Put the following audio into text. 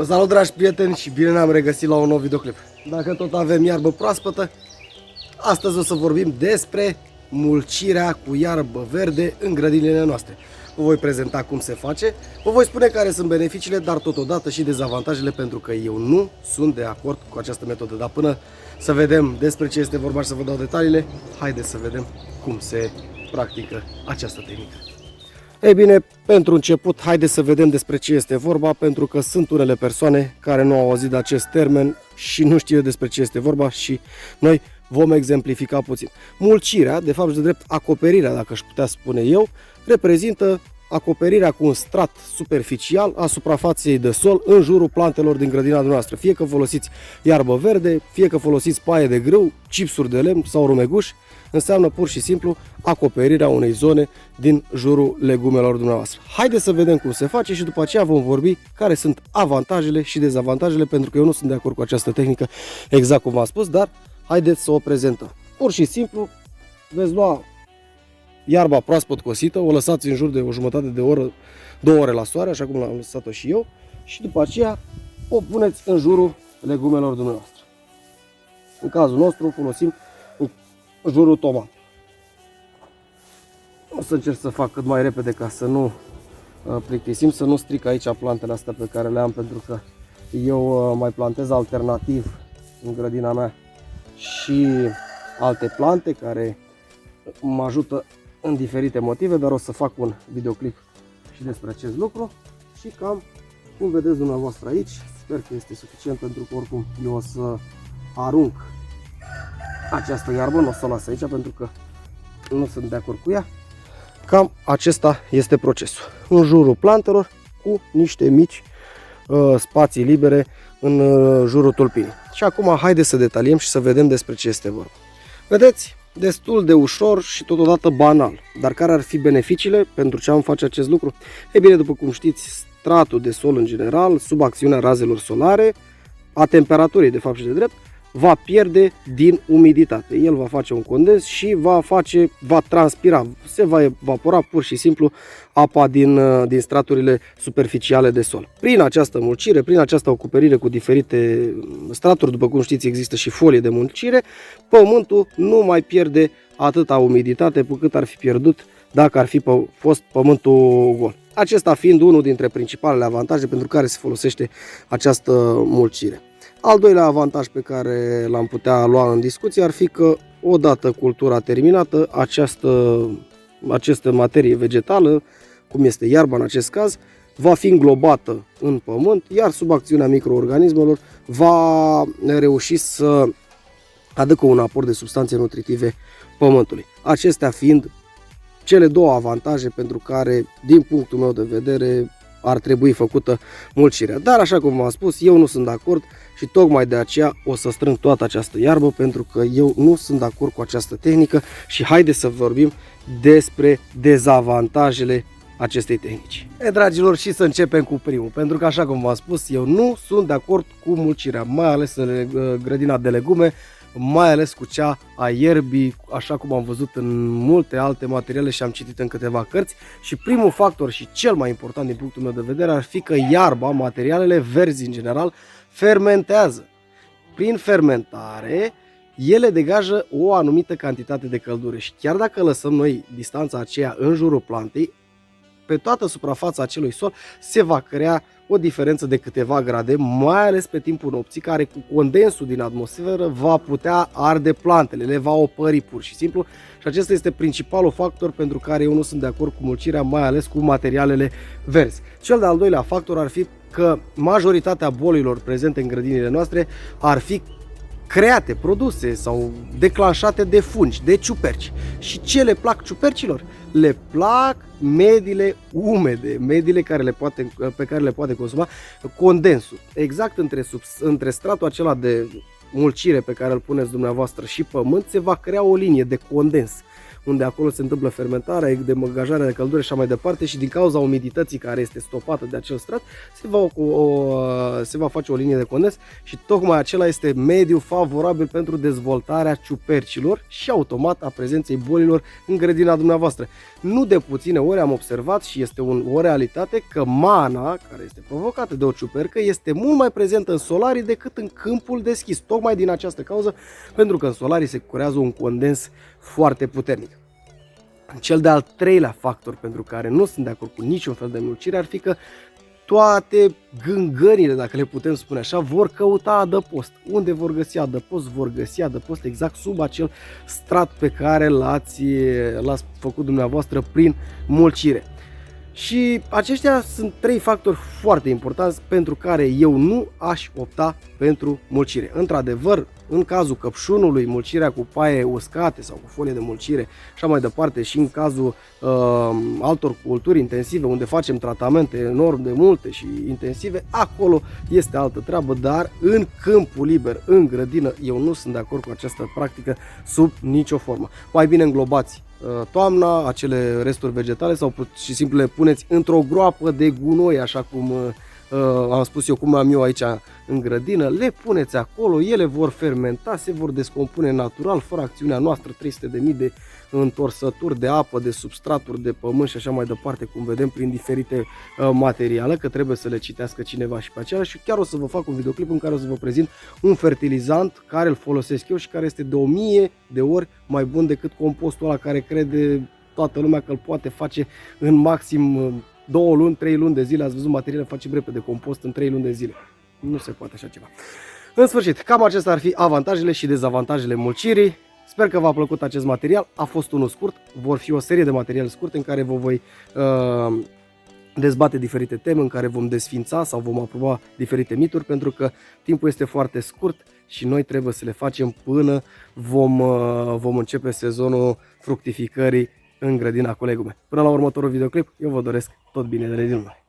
Salut, dragi prieteni, și bine ne-am regăsit la un nou videoclip. Dacă tot avem iarbă proaspătă, astăzi o să vorbim despre mulcirea cu iarbă verde în grădinile noastre. Vă voi prezenta cum se face, vă voi spune care sunt beneficiile, dar totodată și dezavantajele, pentru că eu nu sunt de acord cu această metodă. Dar până să vedem despre ce este vorba și să vă dau detaliile, haideți să vedem cum se practică această tehnică. Ei bine, pentru început, haideți să vedem despre ce este vorba, pentru că sunt unele persoane care nu au auzit de acest termen și nu știu despre ce este vorba și noi vom exemplifica puțin. Mulcirea, de fapt și de drept acoperirea, dacă aș putea spune eu, reprezintă acoperirea cu un strat superficial a suprafaței de sol în jurul plantelor din grădina noastră. Fie că folosiți iarbă verde, fie că folosiți paie de grâu, chipsuri de lemn sau rumeguș, înseamnă pur și simplu acoperirea unei zone din jurul legumelor dumneavoastră. Haideți să vedem cum se face și după aceea vom vorbi care sunt avantajele și dezavantajele, pentru că eu nu sunt de acord cu această tehnică, exact cum v-am spus, dar haideți să o prezentăm. Pur și simplu veți lua iarba proaspăt cosită, o lăsați în jur de o jumătate de oră, 2 ore la soare, așa cum l-am lăsat-o și eu, și după aceea o puneți în jurul legumelor dumneavoastră. În cazul nostru folosim în jurul tomat. O să încerc să fac cât mai repede ca să nu plictisim, să nu stric aici plantele astea pe care le am, pentru că eu mai plantez alternativ în grădina mea și alte plante care mă ajută în diferite motive, dar o să fac un videoclip și despre acest lucru. Și cam cum vedeți dumneavoastră aici, sper că este suficient, pentru că oricum eu o să arunc această iarbă, nu o să o las aici pentru că nu sunt de acord cu ea. Cam acesta este procesul. În jurul plantelor, cu niște mici spații libere în jurul tulpinii. Și acum haideți să detaliem și să vedem despre ce este vorba. Vedeți? Destul de ușor și totodată banal. Dar care ar fi beneficiile? Pentru ce am face acest lucru? Ei bine, după cum știți, stratul de sol în general, sub acțiunea razelor solare, a temperaturii de fapt și de drept, va pierde din umiditate. El va face un condens și va transpira, se va evapora pur și simplu apa din straturile superficiale de sol. Prin această mulcire, prin această acoperire cu diferite straturi, după cum știți, există și folie de mulcire, pământul nu mai pierde atâta umiditate pe cât ar fi pierdut dacă ar fi fost pământul gol. Acesta fiind unul dintre principalele avantaje pentru care se folosește această mulcire. Al doilea avantaj pe care l-am putea lua în discuție ar fi că, odată cultura terminată, această materie vegetală, cum este iarba în acest caz, va fi înglobată în pământ, iar sub acțiunea microorganismelor va reuși să aducă un aport de substanțe nutritive pământului. Acestea fiind cele două avantaje pentru care, din punctul meu de vedere, ar trebui făcută mulcirea. Dar, așa cum v-am spus, eu nu sunt de acord și tocmai de aceea o să strâng toată această iarbă, pentru că eu nu sunt de acord cu această tehnică și haideți să vorbim despre dezavantajele acestei tehnici. Dragilor, și să începem cu primul, pentru că, așa cum v-am spus, eu nu sunt de acord cu mulcirea, mai ales în grădina de legume, mai ales cu cea a ierbii, așa cum am văzut în multe alte materiale și am citit în câteva cărți. Și primul factor și cel mai important din punctul meu de vedere ar fi că iarba, materialele verzi în general, fermentează. Prin fermentare, ele degajă o anumită cantitate de căldură și chiar dacă lăsăm noi distanța aceea în jurul plantei, pe toată suprafața acelui sol se va crea o diferență de câteva grade, mai ales pe timpul nopții, care cu condensul din atmosferă va putea arde plantele, le va opări pur și simplu, și acesta este principalul factor pentru care eu nu sunt de acord cu mulcirea, mai ales cu materialele verzi. Cel de-al doilea factor ar fi că majoritatea bolilor prezente în grădinile noastre ar fi create, produse sau declanșate de fungi, de ciuperci. Și ce le plac ciupercilor? Le plac mediile umede, mediile pe care le poate consuma condensul. Exact între stratul acela de mulcire pe care îl puneți dumneavoastră și pământ se va crea o linie de condens. unde acolo se întâmplă fermentarea, degajarea de căldură și așa mai departe, și din cauza umidității care este stopată de acel strat se va face o linie de condens și tocmai acela este mediul favorabil pentru dezvoltarea ciupercilor și automat a prezenței bolilor în grădina dumneavoastră. Nu de puține ori am observat și este o realitate că mana care este provocată de o ciupercă este mult mai prezentă în solarii decât în câmpul deschis, tocmai din această cauză, pentru că în solarii se creează un condens foarte puternic. Cel de-al treilea factor pentru care nu sunt de acord cu niciun fel de mulcire ar fi că toate gângările, dacă le putem spune așa, vor căuta adăpost. Unde vor găsi adăpost? Vor găsi adăpost exact sub acel strat pe care l-ați făcut dumneavoastră prin mulcire. Și aceștia sunt trei factori foarte importanți pentru care eu nu aș opta pentru mulcire. Într-adevăr, în cazul căpșunului, mulcirea cu paie uscate sau cu folie de mulcire și așa mai departe, și în cazul altor culturi intensive unde facem tratamente enorm de multe și intensive, acolo este altă treabă, dar în câmpul liber, în grădină, eu nu sunt de acord cu această practică sub nicio formă. Mai bine înglobați toamna acele resturi vegetale sau pur și simplu le puneți într-o groapă de gunoi, așa cum am spus eu, cum am eu aici în grădină, le puneți acolo, ele vor fermenta, se vor descompune natural, fără acțiunea noastră, 300.000 de întorsături de apă, de substraturi, de pământ și așa mai departe, cum vedem prin diferite materiale, că trebuie să le citească cineva și pe aceea. Și chiar o să vă fac un videoclip în care o să vă prezint un fertilizant care îl folosesc eu și care este de 1000 de ori mai bun decât compostul ăla care crede toată lumea că îl poate face în maxim 2 luni, 3 luni de zile. Ați văzut, materiale facem repede compost în 3 luni de zile. Nu se poate așa ceva. În sfârșit, cam acestea ar fi avantajele și dezavantajele mulcirii. Sper că v-a plăcut acest material. A fost unul scurt, vor fi o serie de materiale scurte în care vă voi dezbate diferite teme, în care vom desfința sau vom aproba diferite mituri, pentru că timpul este foarte scurt și noi trebuie să le facem până vom începe sezonul fructificării în grădina colegului meu. Până la următorul videoclip, eu vă doresc tot binele din lume.